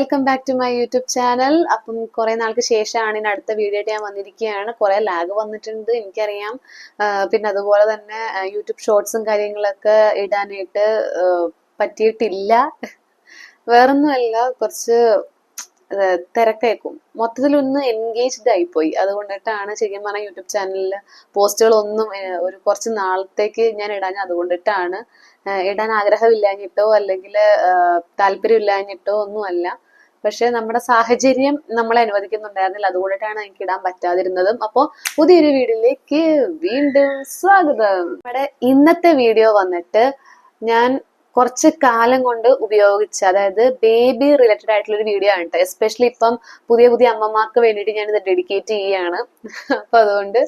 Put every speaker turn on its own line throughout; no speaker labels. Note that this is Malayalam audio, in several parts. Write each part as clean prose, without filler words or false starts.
Welcome back to my YouTube channel. അപ്പം കുറെ നാൾക്ക് ശേഷമാണ് ഇനി അടുത്ത വീഡിയോ ആയിട്ട് ഞാൻ വന്നിരിക്കുകയാണ്. കുറെ ലാഗ് വന്നിട്ടുണ്ട് എനിക്കറിയാം. പിന്നെ അതുപോലെ തന്നെ യൂട്യൂബ് ഷോർട്സും കാര്യങ്ങളൊക്കെ ഇടാനായിട്ട് പറ്റിയിട്ടില്ല. വേറൊന്നുമല്ല, കുറച്ച് തിരക്കേക്കും മൊത്തത്തിലൊന്ന് എൻഗേജ്ഡ് ആയിപ്പോയി. അതുകൊണ്ടിട്ടാണ് ശരിക്കും പറഞ്ഞാൽ യൂട്യൂബ് ചാനലിൽ പോസ്റ്റുകളൊന്നും ഒരു കുറച്ച് നാളത്തേക്ക് ഞാൻ ഇടാൻ അതുകൊണ്ടിട്ടാണ്. ഇടാൻ ആഗ്രഹമില്ലാഞ്ഞിട്ടോ അല്ലെങ്കിൽ താല്പര്യമില്ലാഞ്ഞിട്ടോ ഒന്നുമല്ല. പക്ഷെ നമ്മുടെ സാഹചര്യം നമ്മളെ അനുവദിക്കുന്നുണ്ടായിരുന്നില്ല. അതുകൊണ്ടിട്ടാണ് എനിക്ക് ഇടാൻ പറ്റാതിരുന്നതും. അപ്പോൾ പുതിയൊരു വീഡിയോയിലേക്ക് വീണ്ടും സ്വാഗതം. നമ്മുടെ ഇന്നത്തെ വീഡിയോ വന്നിട്ട് ഞാൻ കുറച്ച് കാലം കൊണ്ട് ഉപയോഗിച്ച, അതായത് ബേബി റിലേറ്റഡ് ആയിട്ടുള്ള ഒരു വീഡിയോ ആണ് കേട്ടോ. എസ്പെഷ്യലി ഇപ്പം പുതിയ പുതിയ അമ്മമാർക്ക് വേണ്ടിയിട്ട് ഞാൻ ഇത് ഡെഡിക്കേറ്റ് ചെയ്യുകയാണ്. അപ്പൊ അതുകൊണ്ട്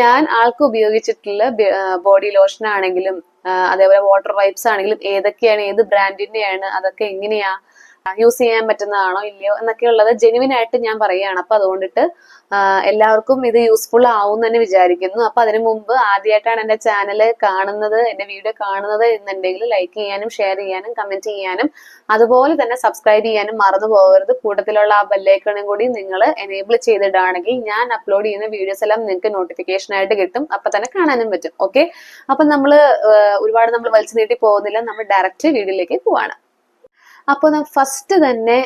ഞാൻ ആൾക്ക് ഉപയോഗിച്ചിട്ടുള്ള ബോഡി ലോഷൻ ആണെങ്കിലും അതേപോലെ വാട്ടർ വൈപ്സ് ആണെങ്കിലും ഏതൊക്കെയാണ്, ഏത് ബ്രാൻഡിന്റെയാണ്, അതൊക്കെ എങ്ങനെയാ യൂസ് ചെയ്യാൻ പറ്റുന്നതാണോ ഇല്ലയോ എന്നൊക്കെ ഉള്ളത് ജെനുവിൻ ആയിട്ട് ഞാൻ പറയുകയാണ്. അപ്പൊ അതുകൊണ്ടിട്ട് എല്ലാവർക്കും ഇത് യൂസ്ഫുൾ ആവും എന്ന് തന്നെ വിചാരിക്കുന്നു. അപ്പൊ അതിനു മുമ്പ് ആദ്യമായിട്ടാണ് എന്റെ ചാനൽ കാണുന്നത്, എന്റെ വീഡിയോ കാണുന്നത് എന്നുണ്ടെങ്കിൽ ലൈക്ക് ചെയ്യാനും ഷെയർ ചെയ്യാനും കമന്റ് ചെയ്യാനും അതുപോലെ തന്നെ സബ്സ്ക്രൈബ് ചെയ്യാനും മറന്നു പോകരുത്. കൂട്ടത്തിലുള്ള ആ ബെല്ലൈക്കണും കൂടി നിങ്ങൾ എനേബിൾ ചെയ്തിടുകയാണെങ്കിൽ ഞാൻ അപ്ലോഡ് ചെയ്യുന്ന വീഡിയോസ് എല്ലാം നിങ്ങൾക്ക് നോട്ടിഫിക്കേഷൻ ആയിട്ട് കിട്ടും. അപ്പൊ തന്നെ കാണാനും പറ്റും. ഓക്കെ, അപ്പൊ ഒരുപാട് നമ്മൾ വലിച്ചു നീട്ടി പോകുന്നില്ല, നമ്മൾ ഡയറക്റ്റ് വീഡിയോയിലേക്ക് പോവാണ്. അപ്പൊ ഫസ്റ്റ് തന്നെ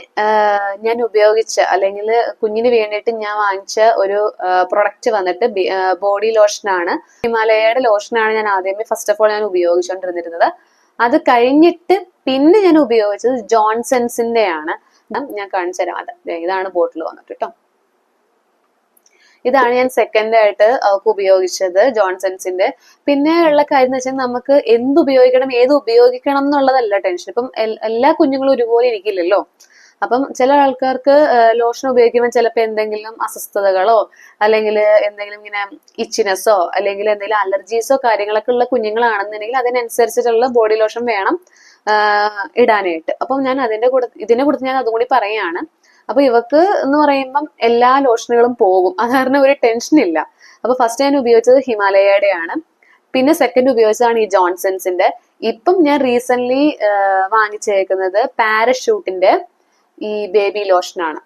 ഞാൻ ഉപയോഗിച്ച അല്ലെങ്കിൽ കുഞ്ഞിന് വേണ്ടിയിട്ട് ഞാൻ വാങ്ങിച്ച ഒരു പ്രൊഡക്റ്റ് വന്നിട്ട് ബോഡി ലോഷൻ ആണ്. ഹിമാലയയുടെ ലോഷനാണ് ഞാൻ ആദ്യമേ ഫസ്റ്റ് ഓഫ് ഓൾ ഞാൻ ഉപയോഗിച്ചുകൊണ്ടിരുന്നത്. അത് കഴിഞ്ഞിട്ട് പിന്നെ ഞാൻ ഉപയോഗിച്ചത് ജോൺസൺസിന്റെ ആണ്. ഞാൻ കാണിച്ചു തരാം. ഇതാണ് ബോട്ടിൽ വന്നിട്ട് കേട്ടോ. ഇതാണ് ഞാൻ സെക്കൻഡ് ആയിട്ട് അവർക്ക് ഉപയോഗിച്ചത്, ജോൺസൺസിന്റെ. പിന്നെ ഉള്ള കാര്യം എന്ന് വെച്ചാൽ നമുക്ക് എന്ത് ഉപയോഗിക്കണം, ഏത് ഉപയോഗിക്കണം എന്നുള്ളതല്ല ടെൻഷൻ. ഇപ്പം എല്ലാ കുഞ്ഞുങ്ങളും ഒരുപോലെ ഇരിക്കില്ലല്ലോ. അപ്പം ചില ആൾക്കാർക്ക് ലോഷൻ ഉപയോഗിക്കുമ്പോൾ ചിലപ്പോൾ എന്തെങ്കിലും അസ്വസ്ഥതകളോ അല്ലെങ്കിൽ എന്തെങ്കിലും ഇങ്ങനെ ഇച്ചിനെസ്സോ അല്ലെങ്കിൽ എന്തെങ്കിലും അലർജീസോ കാര്യങ്ങളൊക്കെ ഉള്ള കുഞ്ഞുങ്ങളാണെന്നുണ്ടെങ്കിൽ അതിനനുസരിച്ചിട്ടുള്ള ബോഡി ലോഷൻ വേണം ഇടാനായിട്ട്. അപ്പം ഞാൻ ഇതിനെ കുറിച്ച് ഞാൻ അതും കൂടി പറയാണ്. അപ്പൊ ഇവക്ക് എന്ന് പറയുമ്പം എല്ലാ ലോഷനുകളും പോകും, അത് കാരണം ഒരു ടെൻഷൻ ഇല്ല. അപ്പൊ ഫസ്റ്റ് ഞാൻ ഉപയോഗിച്ചത് ഹിമാലയയുടെ ആണ്. പിന്നെ സെക്കൻഡ് ഉപയോഗിച്ചതാണ് ഈ ജോൺസൺസിന്റെ. ഇപ്പം ഞാൻ റീസെന്റ് വാങ്ങിച്ചേക്കുന്നത് പാരഷൂട്ടിന്റെ ഈ ബേബി ലോഷനാണ്.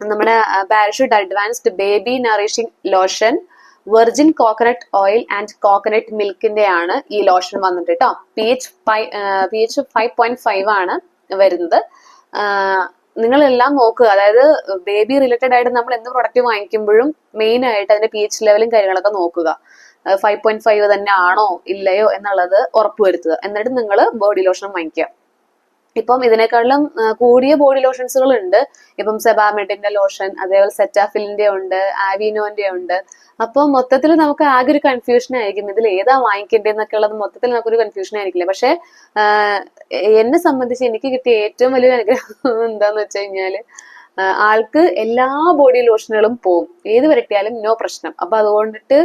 നമ്മുടെ Parachute advanced baby nourishing lotion virgin coconut oil and coconut മിൽക്കിന്റെ ആണ് ഈ ലോഷൻ വന്നിട്ട് കേട്ടോ. pH 5.5 ആണ് വരുന്നത്. നിങ്ങളെല്ലാം നോക്കുക, അതായത് ബേബി റിലേറ്റഡ് ആയിട്ട് നമ്മൾ എന്ത് പ്രൊഡക്റ്റ് വാങ്ങിക്കുമ്പോഴും മെയിൻ ആയിട്ട് അതിന്റെ pH ലെവലും കാര്യങ്ങളൊക്കെ നോക്കുക. 5.5 തന്നെ ആണോ ഇല്ലയോ എന്നുള്ളത് ഉറപ്പുവരുത്തുക. എന്നിട്ട് നിങ്ങൾ ബോഡി ലോഷൻ വാങ്ങിക്കുക. ഇപ്പം ഇതിനേക്കാളും കൂടിയ ബോഡി ലോഷൻസുകൾ ഉണ്ട്. ഇപ്പം സെബാമെഡിന്റെ ലോഷൻ, അതേപോലെ സെറ്റാഫിലിന്റെ ഉണ്ട്, ആവിനോന്റെ ഉണ്ട്. അപ്പൊ മൊത്തത്തിൽ നമുക്ക് ആകെ ഒരു കൺഫ്യൂഷൻ ആയിരിക്കും, ഇതിൽ ഏതാ വാങ്ങിക്കേണ്ടതെന്നൊക്കെ ഉള്ളത് മൊത്തത്തിൽ നമുക്കൊരു കൺഫ്യൂഷൻ ആയിരിക്കില്ല. പക്ഷെ എന്നെ സംബന്ധിച്ച് എനിക്ക് കിട്ടിയ ഏറ്റവും വലിയൊരു അനുഗ്രഹം എന്താന്ന് വെച്ച് കഴിഞ്ഞാല് ആൾക്ക് എല്ലാ ബോഡി ലോഷനുകളും പോവും, ഏത് വരട്ടിയാലും നോ പ്രശ്നം. അപ്പൊ അതുകൊണ്ടിട്ട്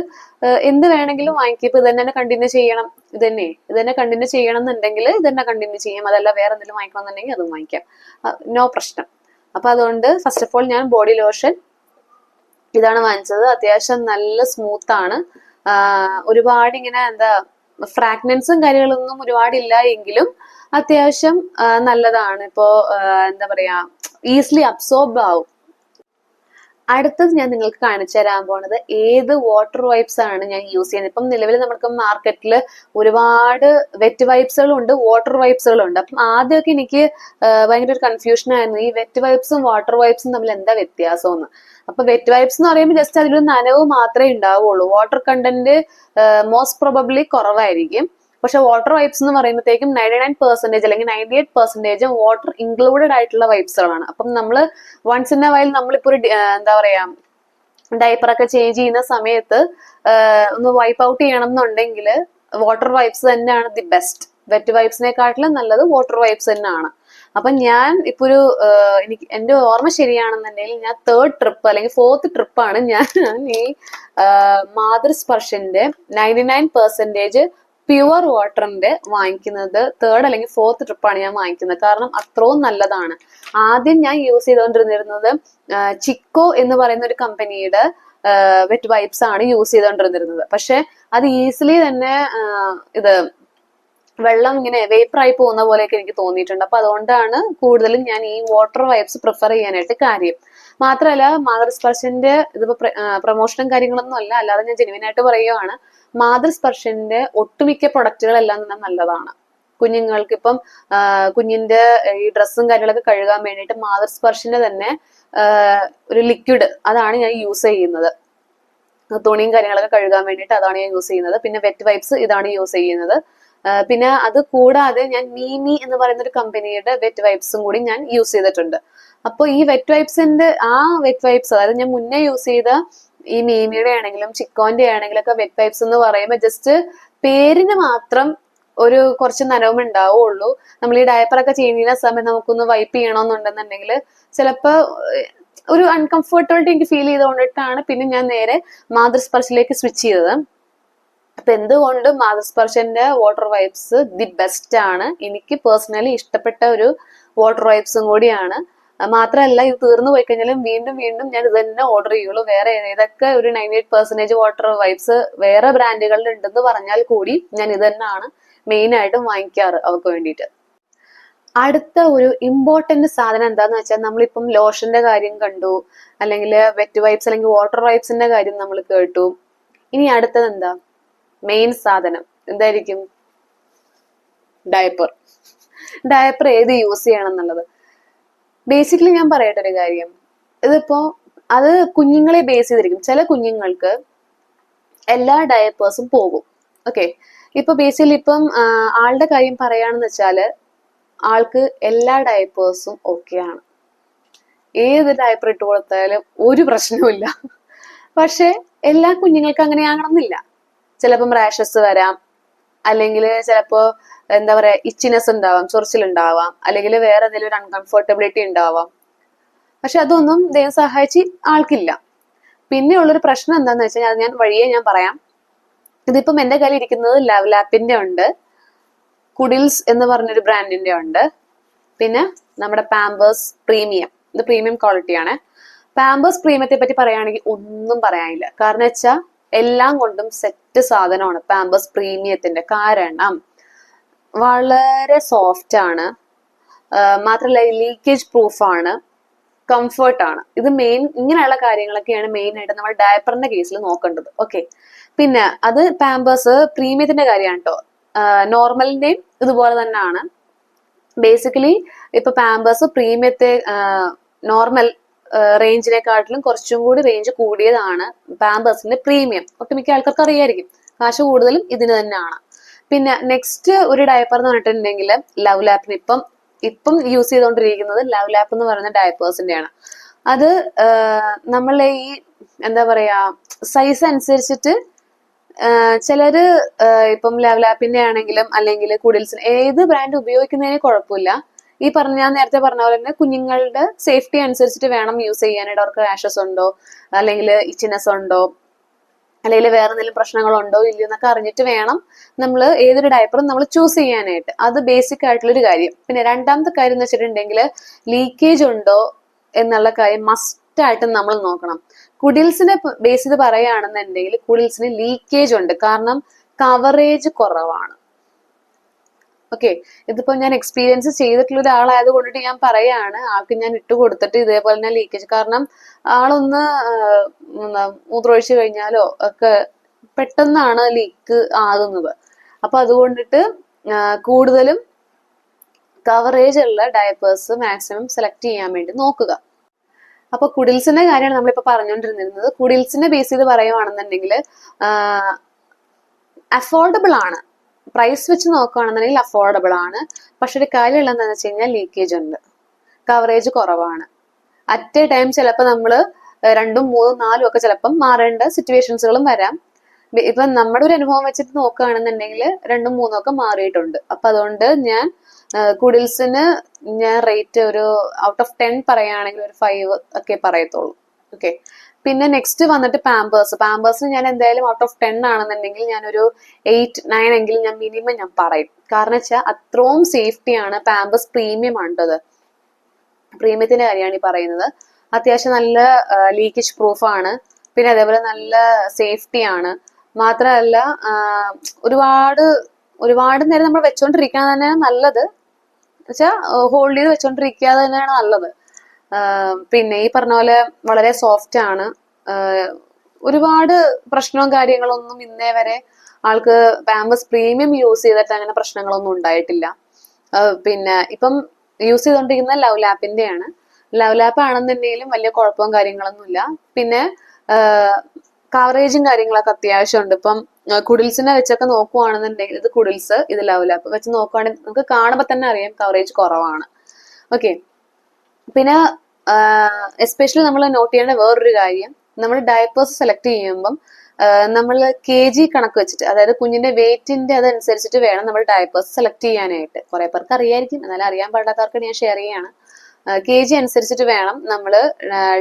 എന്ത് വേണമെങ്കിലും വാങ്ങിക്കും. ഇപ്പൊ ഇത് തന്നെ കണ്ടിന്യൂ ചെയ്യണം, ഇത് തന്നെ കണ്ടിന്യൂ ചെയ്യണം എന്നുണ്ടെങ്കിൽ ഇത് തന്നെ കണ്ടിന്യൂ ചെയ്യാം. അതല്ല വേറെ എന്തെങ്കിലും വാങ്ങിക്കണം എന്നുണ്ടെങ്കിൽ അതും വാങ്ങിക്കാം, നോ പ്രശ്നം. അപ്പൊ അതുകൊണ്ട് ഫസ്റ്റ് ഓഫ് ഓൾ ഞാൻ ബോഡി ലോഷൻ ഇതാണ് വാങ്ങിച്ചത്. അത്യാവശ്യം നല്ല സ്മൂത്ത് ആണ്. ഒരുപാട് ഇങ്ങനെ ഫ്രാഗ്രൻസും കാര്യങ്ങളൊന്നും ഒരുപാടില്ല എങ്കിലും അത്യാവശ്യം നല്ലതാണ്. ഇപ്പോ എന്താ പറയാ, ഈസിലി അബ്സോർബ് ആവും. അടുത്തത് ഞാൻ നിങ്ങൾക്ക് കാണിച്ചു തരാൻ പോണത് ഏത് വാട്ടർ വൈപ്സ് ആണ് ഞാൻ യൂസ് ചെയ്യുന്നത്. ഇപ്പം നിലവിൽ നമുക്ക് മാർക്കറ്റിൽ ഒരുപാട് വെറ്റ് വൈപ്സുകളും ഉണ്ട്, വാട്ടർ വൈപ്സുകളും ഉണ്ട്. അപ്പം ആദ്യമൊക്കെ എനിക്ക് ഭയങ്കര ഒരു കൺഫ്യൂഷൻ ആയിരുന്നു, ഈ വെറ്റ് വൈപ്സും വാട്ടർ വൈപ്സും തമ്മിൽ എന്താ വ്യത്യാസമെന്ന്. അപ്പൊ വെറ്റ് വൈപ്സ് എന്ന് പറയുമ്പോൾ ജസ്റ്റ് അതിലൊരു നനവ് മാത്രമേ ഉണ്ടാവുള്ളൂ, വാട്ടർ കണ്ടന്റ് മോസ്റ്റ് പ്രോബബ്ലി കുറവായിരിക്കും. പക്ഷെ വാട്ടർ വൈപ്സ് എന്ന് പറയുമ്പോഴത്തേക്കും 99% അല്ലെങ്കിൽ 98% വാട്ടർ ഇൻക്ലൂഡഡ് ആയിട്ടുള്ള വൈപ്സുകളാണ്. അപ്പം നമ്മൾ വൺസ് ഇൻ എ വൈൽ നമ്മളിപ്പോ ഒരു എന്താ പറയാ ഡയപ്പറൊക്കെ ചേഞ്ച് ചെയ്യുന്ന സമയത്ത് ഒന്ന് വൈപ്പ് ഔട്ട് ചെയ്യണം എന്നുണ്ടെങ്കിൽ വാട്ടർ വൈപ്സ് തന്നെയാണ് ദി ബെസ്റ്റ്. വെറ്റ് വൈപ്സിനെക്കാട്ടിലും നല്ലത് വാട്ടർ വൈപ്സ് തന്നെയാണ്. അപ്പൊ ഞാൻ ഇപ്പൊ എനിക്ക് എന്റെ ഓർമ്മ ശരിയാണെന്നുണ്ടെങ്കിൽ ഞാൻ 3rd ട്രിപ്പ് അല്ലെങ്കിൽ 4th ട്രിപ്പാണ് ഞാൻ ഈ മാതൃസ്പർശന്റെ 99% പ്യുവർ വാട്ടറിന്റെ വാങ്ങിക്കുന്നത്. 3rd അല്ലെങ്കിൽ 4th ട്രിപ്പാണ് ഞാൻ വാങ്ങിക്കുന്നത്, കാരണം അത്രയും നല്ലതാണ്. ആദ്യം ഞാൻ യൂസ് ചെയ്തുകൊണ്ടിരുന്നത് ചിക്കോ എന്ന് പറയുന്ന ഒരു കമ്പനിയുടെ വെറ്റ് വൈപ്സ് ആണ് യൂസ് ചെയ്തുകൊണ്ടിരുന്നത്. പക്ഷെ അത് ഈസിലി തന്നെ വെള്ളം ഇങ്ങനെ വേപ്പറായി പോകുന്ന പോലെയൊക്കെ എനിക്ക് തോന്നിയിട്ടുണ്ട്. അപ്പൊ അതുകൊണ്ടാണ് കൂടുതലും ഞാൻ ഈ വാട്ടർ വൈപ്സ് പ്രിഫർ ചെയ്യാനായിട്ട് കാര്യം. മാത്രമല്ല മാതൃസ്പർശന്റെ ഇതിപ്പോ പ്രൊമോഷനും കാര്യങ്ങളൊന്നും അല്ല, അല്ലാതെ ഞാൻ ജെനുവിൻ ആയിട്ട് പറയുകയാണ്. മാതൃസ്പർശന്റെ ഒട്ടുമിക്ക പ്രൊഡക്റ്റുകളെല്ലാം തന്നെ നല്ലതാണ്. കുഞ്ഞുങ്ങൾക്ക് ഇപ്പം കുഞ്ഞിന്റെ ഈ ഡ്രസ്സും കാര്യങ്ങളൊക്കെ കഴുകാൻ വേണ്ടിയിട്ട് മാതൃസ്പർശന്റെ തന്നെ ഒരു ലിക്വിഡ് അതാണ് ഞാൻ യൂസ് ചെയ്യുന്നത്. തുണിയും കാര്യങ്ങളൊക്കെ കഴുകാൻ വേണ്ടിയിട്ട് അതാണ് ഞാൻ യൂസ് ചെയ്യുന്നത്. പിന്നെ വെറ്റ് വൈപ്സ് ഇതാണ് യൂസ് ചെയ്യുന്നത്. പിന്നെ അത് കൂടാതെ ഞാൻ മീമി എന്ന് പറയുന്ന ഒരു കമ്പനിയുടെ വെറ്റ് വൈപ്സും കൂടി ഞാൻ യൂസ് ചെയ്തിട്ടുണ്ട്. അപ്പോൾ ഈ വെറ്റ് വൈപ്സിന്റെ വെറ്റ് വൈപ്സ്, അതായത് ഞാൻ മുന്നേ യൂസ് ചെയ്ത ഈ മീമിയുടെ ആണെങ്കിലും ചിക്കോന്റെ ആണെങ്കിലും ഒക്കെ വെറ്റ് വൈപ്സ് എന്ന് പറയുമ്പോൾ ജസ്റ്റ് പേരിന് മാത്രം ഒരു കുറച്ച് നനവും ഉണ്ടാവുള്ളൂ. നമ്മൾ ഈ ഡയപ്പറൊക്കെ ചെയ്യുന്ന സമയത്ത് നമുക്കൊന്ന് വൈപ്പ് ചെയ്യണമെന്നുണ്ടെന്നുണ്ടെങ്കിൽ ചിലപ്പോൾ ഒരു അൺകംഫർട്ടബിലിറ്റി എനിക്ക് ഫീൽ ചെയ്തുകൊണ്ടിട്ടാണ് പിന്നെ ഞാൻ നേരെ മാതൃസ്പർശിലേക്ക് സ്വിച്ച് ചെയ്തത്. അപ്പൊ എന്തുകൊണ്ട് മാതൃസ്പർശന്റെ വാട്ടർ വൈപ്സ് ദി ബെസ്റ്റ് ആണ്. എനിക്ക് പേഴ്സണലി ഇഷ്ടപ്പെട്ട ഒരു വാട്ടർ വൈപ്സും കൂടിയാണ്. മാത്രമല്ല ഇത് തീർന്നു പോയി കഴിഞ്ഞാലും വീണ്ടും വീണ്ടും ഞാൻ ഇത് തന്നെ ഓർഡർ ചെയ്യുള്ളൂ. വേറെ ഏതൊക്കെ ഒരു 98% വാട്ടർ വൈപ്സ് വേറെ ബ്രാൻഡുകളിൽ ഉണ്ടെന്ന് പറഞ്ഞാൽ കൂടി ഞാൻ ഇത് തന്നെയാണ് മെയിൻ ആയിട്ടും വാങ്ങിക്കാറ് അവർക്ക് വേണ്ടിയിട്ട്. അടുത്ത ഒരു ഇമ്പോർട്ടന്റ് സാധനം എന്താന്ന് വെച്ചാൽ, നമ്മളിപ്പം ലോഷന്റെ കാര്യം കണ്ടു, അല്ലെങ്കിൽ വെറ്റ് വൈപ്സ് അല്ലെങ്കിൽ വാട്ടർ വൈപ്സിന്റെ കാര്യം നമ്മൾ കേട്ടു. ഇനി അടുത്തത് എന്താ? മെയിൻ സാധനം എന്തായിരിക്കും? ഡയപ്പർ. ഡയപ്പർ ഏത് യൂസ് ചെയ്യണം എന്നുള്ളത് ബേസിക്കലി ഞാൻ പറയട്ടെ ഒരു കാര്യം. ഇതിപ്പോ അത് കുഞ്ഞുങ്ങളെ ബേസ് ചെയ്തിരിക്കും. ചില കുഞ്ഞുങ്ങൾക്ക് എല്ലാ ഡയപ്പേഴ്സും പോകും. ഓക്കെ, ഇപ്പൊ ബേസിക്കലി ഇപ്പം ആളുടെ കാര്യം പറയുകയാണെന്ന് വെച്ചാല് ആൾക്ക് എല്ലാ ഡയപ്പേഴ്സും ഓക്കെയാണ്. ഏത് ഡയപ്പർ ഇട്ട് കൊടുത്താലും ഒരു പ്രശ്നവുമില്ല. പക്ഷെ എല്ലാ കുഞ്ഞുങ്ങൾക്കും അങ്ങനെ ആകണമെന്നില്ല. ചിലപ്പം റാഷസ് വരാം, അല്ലെങ്കിൽ ചിലപ്പോ എന്താ പറയാ ഇച്ചിനെസ് ഉണ്ടാവാം, ചൊറിച്ചിലുണ്ടാവാം, അല്ലെങ്കിൽ വേറെ എന്തെങ്കിലും ഒരു അൺകംഫർട്ടബിലിറ്റി ഉണ്ടാവാം. പക്ഷെ അതൊന്നും ദൈവം സഹായിച്ച് ആൾക്കില്ല. പിന്നെ ഉള്ളൊരു പ്രശ്നം എന്താന്ന് വെച്ചാൽ അത് ഞാൻ വഴിയെ ഞാൻ പറയാം. ഇതിപ്പം എന്റെ കയ്യിൽ ഇരിക്കുന്നത് ലവ് ലാപ്പിന്റെ ഉണ്ട്, കുഡിൽസ് എന്ന് പറഞ്ഞൊരു ബ്രാൻഡിന്റെ ഉണ്ട്, പിന്നെ നമ്മുടെ പാമ്പേഴ്സ് പ്രീമിയം. ഇത് പ്രീമിയം ക്വാളിറ്റിയാണ്. പാമ്പേഴ്സ് പ്രീമിയത്തെ പറ്റി പറയുകയാണെങ്കിൽ ഒന്നും പറയാനില്ല. കാരണം വെച്ചാൽ എല്ലാം കൊണ്ടും സെറ്റ് സാധനമാണ് പാമ്പേഴ്സ് പ്രീമിയത്തിന്റെ. കാരണം വളരെ സോഫ്റ്റ് ആണ്, മാത്രമല്ല ലീക്കേജ് പ്രൂഫ് ആണ്, കംഫർട്ട് ആണ്. ഇത് മെയിൻ ഇങ്ങനെയുള്ള കാര്യങ്ങളൊക്കെയാണ് മെയിൻ ആയിട്ട് നമ്മൾ ഡയപ്പറിന്റെ കേസിൽ നോക്കേണ്ടത്. ഓക്കെ, പിന്നെ അത് പാമ്പേഴ്സ് പ്രീമിയത്തിന്റെ കാര്യമാണ് കേട്ടോ. നോർമലിന്റെയും ഇതുപോലെ തന്നെയാണ്. ബേസിക്കലി ഇപ്പൊ പാമ്പേഴ്സ് പ്രീമിയത്തെ നോർമൽ റേഞ്ചിനെക്കാട്ടിലും കുറച്ചും കൂടി റേഞ്ച് കൂടിയതാണ് പാമ്പേഴ്സിന്റെ പ്രീമിയം. ഒട്ടുമിക്ക ആൾക്കാർക്ക് അറിയായിരിക്കും. കാശ് കൂടുതലും ഇതിന് തന്നെയാണ്. പിന്നെ നെക്സ്റ്റ് ഒരു ഡയപ്പർ എന്ന് പറഞ്ഞിട്ടുണ്ടെങ്കിൽ ലവ് ലാപ്പിന് ഇപ്പം യൂസ് ചെയ്തുകൊണ്ടിരിക്കുന്നത് ലവ് ലാപ്പ് എന്ന് പറയുന്ന ഡയപ്പേഴ്സിന്റെയാണ്. അത് നമ്മളെ ഈ എന്താ പറയാ സൈസ് അനുസരിച്ചിട്ട് ചിലര് ഇപ്പം ലവ് ലാപ്പിന്റെ ആണെങ്കിലും അല്ലെങ്കിൽ കുഡിൽസിന് ഏത് ബ്രാൻഡ് ഉപയോഗിക്കുന്നതിന് കുഴപ്പമില്ല. ഈ ഞാൻ നേരത്തെ പറഞ്ഞ പോലെ തന്നെ കുഞ്ഞുങ്ങളുടെ സേഫ്റ്റി അനുസരിച്ചിട്ട് വേണം യൂസ് ചെയ്യാനായിട്ട്. അവർക്ക് റാഷസ് ഉണ്ടോ, അല്ലെങ്കിൽ ഇച്ചിനെസ് ഉണ്ടോ, അല്ലെങ്കിൽ വേറെ എന്തെങ്കിലും പ്രശ്നങ്ങളുണ്ടോ ഇല്ലയോ എന്നൊക്കെ അറിഞ്ഞിട്ട് വേണം നമ്മൾ ഏതൊരു ഡയപ്പറും നമ്മൾ ചൂസ് ചെയ്യാനായിട്ട്. അത് ബേസിക് ആയിട്ടുള്ളൊരു കാര്യം. പിന്നെ രണ്ടാമത്തെ കാര്യം എന്ന് വെച്ചിട്ടുണ്ടെങ്കിൽ ലീക്കേജ് ഉണ്ടോ എന്നുള്ള കാര്യം മസ്റ്റ് ആയിട്ട് നമ്മൾ നോക്കണം. കുഡിൽസിനെ ബേസ് ചെയ്ത് പറയുകയാണെന്നുണ്ടെങ്കിൽ കുഡിൽസിന് ലീക്കേജ് ഉണ്ട്, കാരണം കവറേജ് കുറവാണ്. ഓക്കെ, ഇതിപ്പോ ഞാൻ എക്സ്പീരിയൻസ് ചെയ്തിട്ടുള്ള ഒരാളായത് കൊണ്ടിട്ട് ഞാൻ പറയാണ്. ആൾക്ക് ഞാൻ ഇട്ട് കൊടുത്തിട്ട് ഇതേപോലെ തന്നെ ലീക്കേജ്, കാരണം ആളൊന്ന് മൂത്രമൊഴിച്ചു കഴിഞ്ഞാലോ ഒക്കെ പെട്ടെന്നാണ് ലീക്ക് ആകുന്നത്. അപ്പൊ അതുകൊണ്ടിട്ട് കൂടുതലും കവറേജ് ഉള്ള ഡയപ്പേഴ്സ് മാക്സിമം സെലക്ട് ചെയ്യാൻ വേണ്ടി നോക്കുക. അപ്പൊ കുഡിൽസിന്റെ കാര്യമാണ് നമ്മളിപ്പോ പറഞ്ഞുകൊണ്ടിരുന്നത്. കുഡിൽസിനെ ബേസ് ചെയ്ത് പറയുവാണെന്നുണ്ടെങ്കിൽ അഫോർഡബിൾ ആണ്. പ്രൈസ് വെച്ച് നോക്കുകയാണെന്നുണ്ടെങ്കിൽ അഫോർഡബിൾ ആണ്. പക്ഷെ ഒരു കാര്യം ഉള്ളതെന്ന് വെച്ച് കഴിഞ്ഞാൽ ലീക്കേജ് ഉണ്ട്, കവറേജ് കുറവാണ്. അറ്റ് എ ടൈം ചിലപ്പോൾ നമ്മൾ 2, 3, 4 ഒക്കെ ചിലപ്പം മാറേണ്ട സിറ്റുവേഷൻസുകളും വരാം. ഇപ്പൊ നമ്മുടെ ഒരു അനുഭവം വെച്ചിട്ട് നോക്കുകയാണെന്നുണ്ടെങ്കിൽ 2, 3 ഒക്കെ മാറിയിട്ടുണ്ട്. അപ്പൊ അതുകൊണ്ട് ഞാൻ കുഡിൽസിന് ഞാൻ റേറ്റ് ഒരു ഔട്ട് ഓഫ് 10 പറയുകയാണെങ്കിൽ ഒരു 5 ഒക്കെ പറയത്തുള്ളൂ. ഓക്കെ, പിന്നെ നെക്സ്റ്റ് വന്നിട്ട് പാമ്പേഴ്സിന് ഞാൻ എന്തായാലും ഔട്ട് ഓഫ് 10 ആണെന്നുണ്ടെങ്കിൽ ഞാനൊരു 8, 9 എങ്കിലും ഞാൻ മിനിമം ഞാൻ പറയും. കാരണം വെച്ചാൽ അത്രയും സേഫ്റ്റിയാണ്. പാമ്പേഴ്സ് പ്രീമിയം ആണ് കേട്ടത്. പ്രീമിയത്തിന്റെ കാര്യമാണ് ഈ പറയുന്നത്. അത്യാവശ്യം നല്ല ലീക്കേജ് പ്രൂഫ് ആണ്. പിന്നെ അതേപോലെ നല്ല സേഫ്റ്റി ആണ്. മാത്രമല്ല ഒരുപാട് ഒരുപാട് നേരം നമ്മൾ വെച്ചോണ്ടിരിക്കാൻ തന്നെയാണ് നല്ലത്. വെച്ചാൽ ഹോൾഡ് ചെയ്ത് വെച്ചോണ്ടിരിക്കാതെ തന്നെയാണ് നല്ലത്. പിന്നെ ഈ പറഞ്ഞ പോലെ വളരെ സോഫ്റ്റ് ആണ്. ഒരുപാട് പ്രശ്നവും കാര്യങ്ങളൊന്നും ഇന്നേ വരെ ആൾക്ക് പാമ്പേഴ്സ് പ്രീമിയം യൂസ് ചെയ്തിട്ട് അങ്ങനെ പ്രശ്നങ്ങളൊന്നും ഉണ്ടായിട്ടില്ല. പിന്നെ ഇപ്പം യൂസ് ചെയ്തുകൊണ്ടിരിക്കുന്ന ലവ് ലാപ്പിന്റെയാണ്. ലവ് ലാപ്പ് ആണെന്നുണ്ടെങ്കിലും വലിയ കുഴപ്പവും കാര്യങ്ങളൊന്നുമില്ല. പിന്നെ കവറേജും കാര്യങ്ങളൊക്കെ അത്യാവശ്യമുണ്ട്. ഇപ്പം കുഡിൽസിനെ വെച്ചൊക്കെ നോക്കുവാണെന്നുണ്ടെങ്കിൽ, ഇത് കുഡിൽസ്, ഇത് ലവ് ലാപ്പ് വെച്ച് നോക്കുവാണെങ്കിൽ നമുക്ക് കാണുമ്പോൾ തന്നെ അറിയാം കവറേജ് കുറവാണ്. ഓക്കെ. പിന്നെ എസ്പെഷ്യലി നമ്മൾ നോട്ട് ചെയ്യേണ്ട വേറൊരു കാര്യം, നമ്മൾ ഡയപ്പേഴ്സ് സെലക്ട് ചെയ്യുമ്പം നമ്മൾ KG കണക്ക് വെച്ചിട്ട്, അതായത് കുഞ്ഞിന്റെ വെയിറ്റിന്റെ അതനുസരിച്ചിട്ട് വേണം നമ്മൾ ഡയപ്പേഴ്സ് സെലക്ട് ചെയ്യാനായിട്ട്. കുറെ പേർക്ക് അറിയായിരിക്കും, എന്നാലും അറിയാൻ പാടാത്തവർക്ക് ഞാൻ ഷെയർ ചെയ്യാണ്. KG അനുസരിച്ചിട്ട് വേണം നമ്മൾ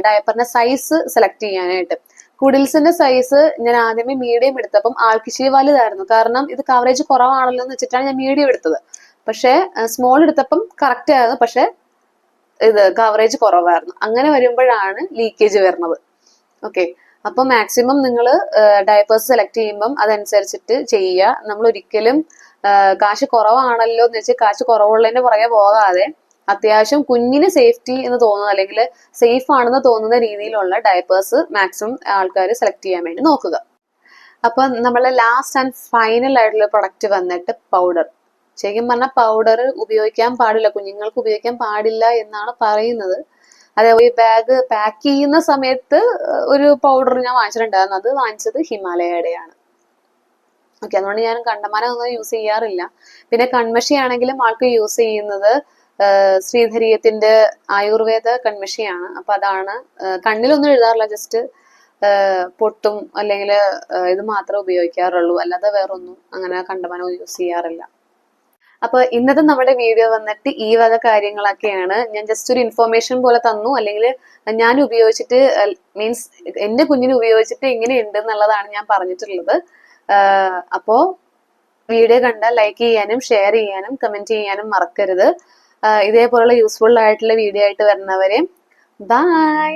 ഡയപ്പറിന്റെ സൈസ് സെലക്ട് ചെയ്യാനായിട്ട്. കുഡിൽസിന്റെ സൈസ് ഞാൻ ആദ്യമേ മീഡിയം എടുത്തപ്പം ആൾക്ക് ഇച്ചിരി വലുതായിരുന്നു. കാരണം ഇത് കവറേജ് കുറവാണല്ലോ എന്ന് വെച്ചിട്ടാണ് ഞാൻ മീഡിയം എടുത്തത്. പക്ഷെ സ്മോൾ എടുത്തപ്പം കറക്റ്റ് ആയിരുന്നു, പക്ഷെ ഇത് കവറേജ് കുറവായിരുന്നു. അങ്ങനെ വരുമ്പോഴാണ് ലീക്കേജ് വരുന്നത്. ഓക്കെ. അപ്പൊ മാക്സിമം നിങ്ങൾ ഡയപ്പേഴ്സ് സെലക്ട് ചെയ്യുമ്പം അതനുസരിച്ചിട്ട് ചെയ്യുക. നമ്മൾ ഒരിക്കലും കാശ് കുറവാണല്ലോ എന്ന് വെച്ച് കാശ് കുറവുള്ളതിന്റെ പുറകെ പോകാതെ അത്യാവശ്യം കുഞ്ഞിന് സേഫ്റ്റി എന്ന് തോന്നുന്ന, അല്ലെങ്കിൽ സേഫ് ആണെന്ന് തോന്നുന്ന രീതിയിലുള്ള ഡയപ്പേഴ്സ് മാക്സിമം ആൾക്കാർ സെലക്ട് ചെയ്യാൻ വേണ്ടി നോക്കുക. അപ്പൊ നമ്മളെ ലാസ്റ്റ് ആൻഡ് ഫൈനൽ ആയിട്ടുള്ള പ്രൊഡക്റ്റ് വന്നിട്ട് പൗഡർ. ശരിക്കും പറഞ്ഞാൽ പൗഡർ ഉപയോഗിക്കാൻ പാടില്ല, കുഞ്ഞുങ്ങൾക്ക് ഉപയോഗിക്കാൻ പാടില്ല എന്നാണ് പറയുന്നത്. അതേപോലെ ഈ ബാഗ് പാക്ക് ചെയ്യുന്ന സമയത്ത് ഒരു പൗഡർ ഞാൻ വാങ്ങിച്ചിട്ടുണ്ടായിരുന്നു. അത് വാങ്ങിച്ചത് ഹിമാലയയുടെയാണ്. ഓക്കെ. അതുകൊണ്ട് ഞാൻ കണ്ടമാനം ഒന്നും യൂസ് ചെയ്യാറില്ല. പിന്നെ കൺമഷി ആണെങ്കിലും ആൾക്ക് യൂസ് ചെയ്യുന്നത് ശ്രീധരീയത്തിന്റെ ആയുർവേദ കൺമഷിയാണ്. അപ്പൊ അതാണ്. കണ്ണിലൊന്നും എഴുതാറില്ല, ജസ്റ്റ് പൊട്ടും അല്ലെങ്കിൽ ഇത് മാത്രമേ ഉപയോഗിക്കാറുള്ളൂ, അല്ലാതെ വേറൊന്നും അങ്ങനെ കണ്ടമാനം യൂസ് ചെയ്യാറില്ല. അപ്പൊ ഇന്നത്തെ നമ്മുടെ വീഡിയോ വന്നിട്ട് ഈ വക കാര്യങ്ങളൊക്കെയാണ്. ഞാൻ ജസ്റ്റ് ഒരു ഇൻഫോർമേഷൻ പോലെ തന്നു, അല്ലെങ്കിൽ ഞാൻ ഉപയോഗിച്ചിട്ട് മീൻസ് എന്റെ കുഞ്ഞിന് ഉപയോഗിച്ചിട്ട് എങ്ങനെയുണ്ട് എന്നുള്ളതാണ് ഞാൻ പറഞ്ഞിട്ടുള്ളത്. അപ്പോ വീഡിയോ കണ്ടാൽ ലൈക്ക് ചെയ്യാനും ഷെയർ ചെയ്യാനും കമന്റ് ചെയ്യാനും മറക്കരുത്. ഇതേപോലുള്ള യൂസ്ഫുൾ ആയിട്ടുള്ള വീഡിയോ ആയിട്ട് വരുന്നവരെ ബൈ.